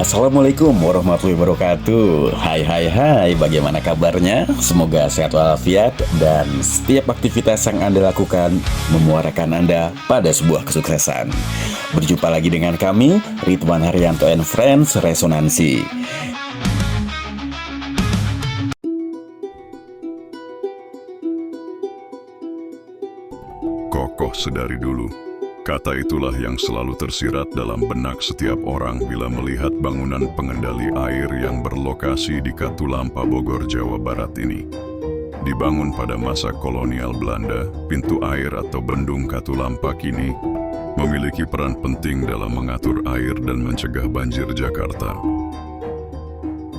Assalamualaikum warahmatullahi wabarakatuh. Hai, bagaimana kabarnya? Semoga sehat walafiat dan setiap aktivitas yang Anda lakukan memuarakan Anda pada sebuah kesuksesan. Berjumpa lagi dengan kami, Ridwan Haryanto and Friends Resonansi. Kokoh sedari dulu. Kata itulah yang selalu tersirat dalam benak setiap orang bila melihat bangunan pengendali air yang berlokasi di Katulampa, Bogor, Jawa Barat ini. Dibangun pada masa kolonial Belanda, pintu air atau bendung Katulampa kini memiliki peran penting dalam mengatur air dan mencegah banjir Jakarta.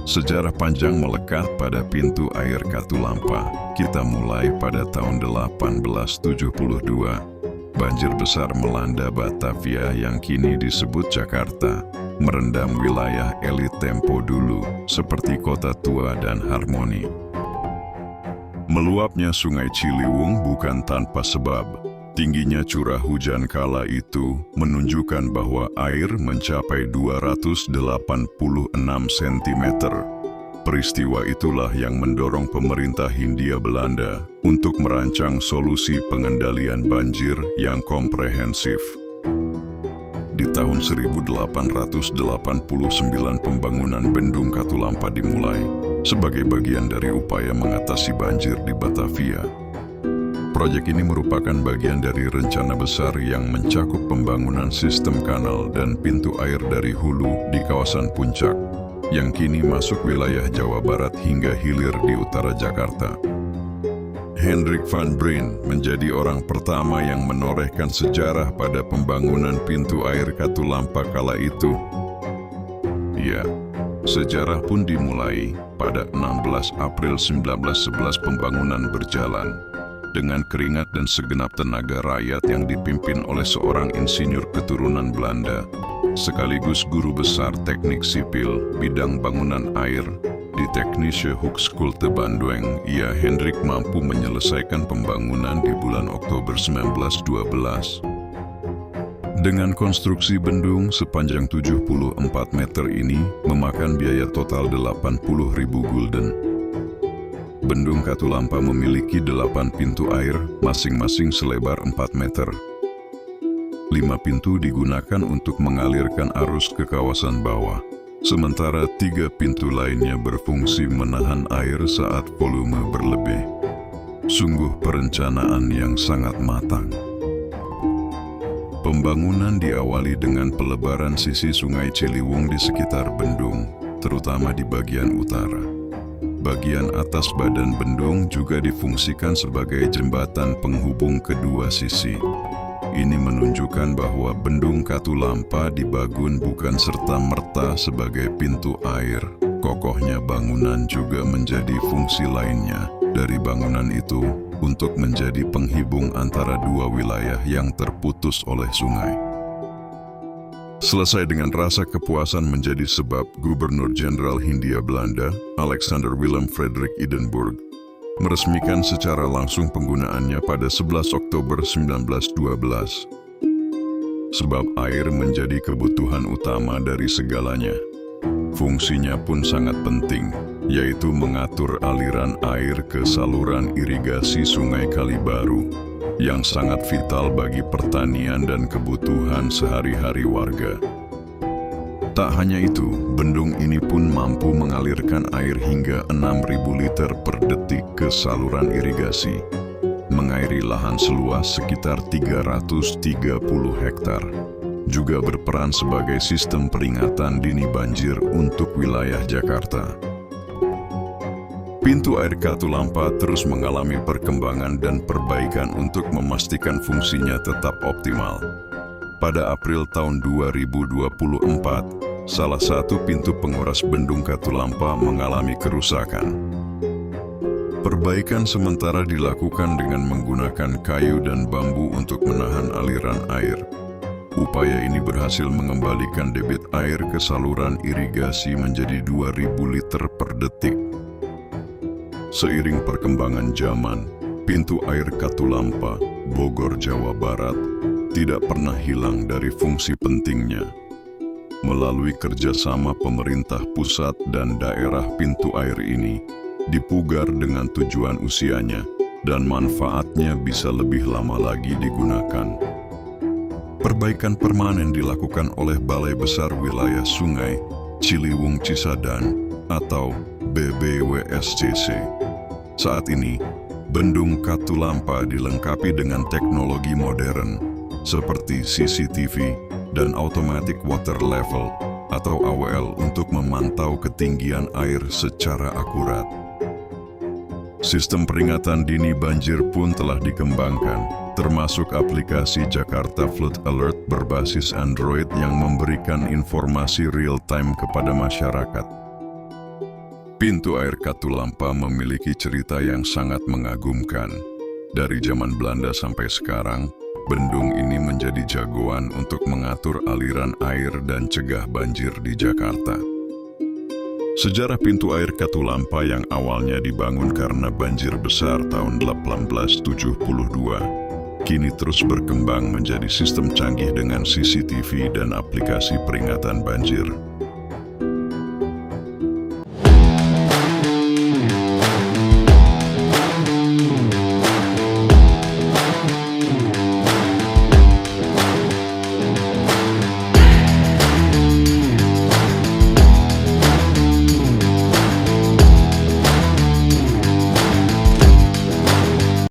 Sejarah panjang melekat pada pintu air Katulampa. Kita mulai pada tahun 1872. Banjir besar melanda Batavia yang kini disebut Jakarta, merendam wilayah elit tempo dulu seperti Kota Tua dan Harmoni. Meluapnya Sungai Ciliwung bukan tanpa sebab. Tingginya curah hujan kala itu menunjukkan bahwa air mencapai 286 cm. Peristiwa itulah yang mendorong pemerintah Hindia Belanda untuk merancang solusi pengendalian banjir yang komprehensif. Di tahun 1889 pembangunan Bendung Katulampa dimulai sebagai bagian dari upaya mengatasi banjir di Batavia. Proyek ini merupakan bagian dari rencana besar yang mencakup pembangunan sistem kanal dan pintu air dari hulu di kawasan Puncak, yang kini masuk wilayah Jawa Barat hingga hilir di utara Jakarta. Hendrik van Breen menjadi orang pertama yang menorehkan sejarah pada pembangunan pintu air Katulampa kala itu. Ya, sejarah pun dimulai pada 16 April 1911 pembangunan berjalan dengan keringat dan segenap tenaga rakyat yang dipimpin oleh seorang insinyur keturunan Belanda, sekaligus guru besar teknik sipil bidang bangunan air di Technische Hogeschool te Bandung. Hendrik mampu menyelesaikan pembangunan di bulan Oktober 1912. Dengan konstruksi bendung sepanjang 74 meter ini memakan biaya total 80.000 gulden. Bendung Katulampa memiliki 8 pintu air, masing-masing selebar 4 meter. 5 pintu digunakan untuk mengalirkan arus ke kawasan bawah, sementara 3 pintu lainnya berfungsi menahan air saat volume berlebih. Sungguh perencanaan yang sangat matang. Pembangunan diawali dengan pelebaran sisi Sungai Ciliwung di sekitar bendung, terutama di bagian utara. Bagian atas badan bendung juga difungsikan sebagai jembatan penghubung kedua sisi. Ini menunjukkan bahwa Bendung Katulampa dibangun bukan serta-merta sebagai pintu air. Kokohnya bangunan juga menjadi fungsi lainnya dari bangunan itu untuk menjadi penghubung antara dua wilayah yang terputus oleh sungai. Selesai dengan rasa kepuasan menjadi sebab Gubernur Jenderal Hindia Belanda, Alexander Willem Frederik Edinburgh, meresmikan secara langsung penggunaannya pada 11 Oktober 1912. Sebab air menjadi kebutuhan utama dari segalanya. Fungsinya pun sangat penting, yaitu mengatur aliran air ke saluran irigasi Sungai Kalibaru, yang sangat vital bagi pertanian dan kebutuhan sehari-hari warga. Tak hanya itu, bendung ini pun mampu mengalirkan air hingga 6.000 liter per detik ke saluran irigasi, mengairi lahan seluas sekitar 330 hektar. Juga berperan sebagai sistem peringatan dini banjir untuk wilayah Jakarta. Pintu air Katulampa terus mengalami perkembangan dan perbaikan untuk memastikan fungsinya tetap optimal. Pada April tahun 2024, salah satu pintu penguras Bendung Katulampa mengalami kerusakan. Perbaikan sementara dilakukan dengan menggunakan kayu dan bambu untuk menahan aliran air. Upaya ini berhasil mengembalikan debit air ke saluran irigasi menjadi 2.000 liter per detik. Seiring perkembangan zaman, pintu air Katulampa, Bogor, Jawa Barat, tidak pernah hilang dari fungsi pentingnya. melalui kerjasama pemerintah pusat dan daerah pintu air ini dipugar dengan tujuan usianya dan manfaatnya bisa lebih lama lagi digunakan. Perbaikan permanen dilakukan oleh Balai Besar Wilayah Sungai Ciliwung Cisadane atau BBWSCC. Saat ini, Bendung Katulampa dilengkapi dengan teknologi modern seperti CCTV dan Automatic Water Level atau AWL untuk memantau ketinggian air secara akurat. Sistem peringatan dini banjir pun telah dikembangkan, termasuk aplikasi Jakarta Flood Alert berbasis Android yang memberikan informasi real-time kepada masyarakat. Pintu air Katulampa memiliki cerita yang sangat mengagumkan. Dari zaman Belanda sampai sekarang, bendung ini menjadi jagoan untuk mengatur aliran air dan cegah banjir di Jakarta. Sejarah pintu air Katulampa yang awalnya dibangun karena banjir besar tahun 1872, kini terus berkembang menjadi sistem canggih dengan CCTV dan aplikasi peringatan banjir.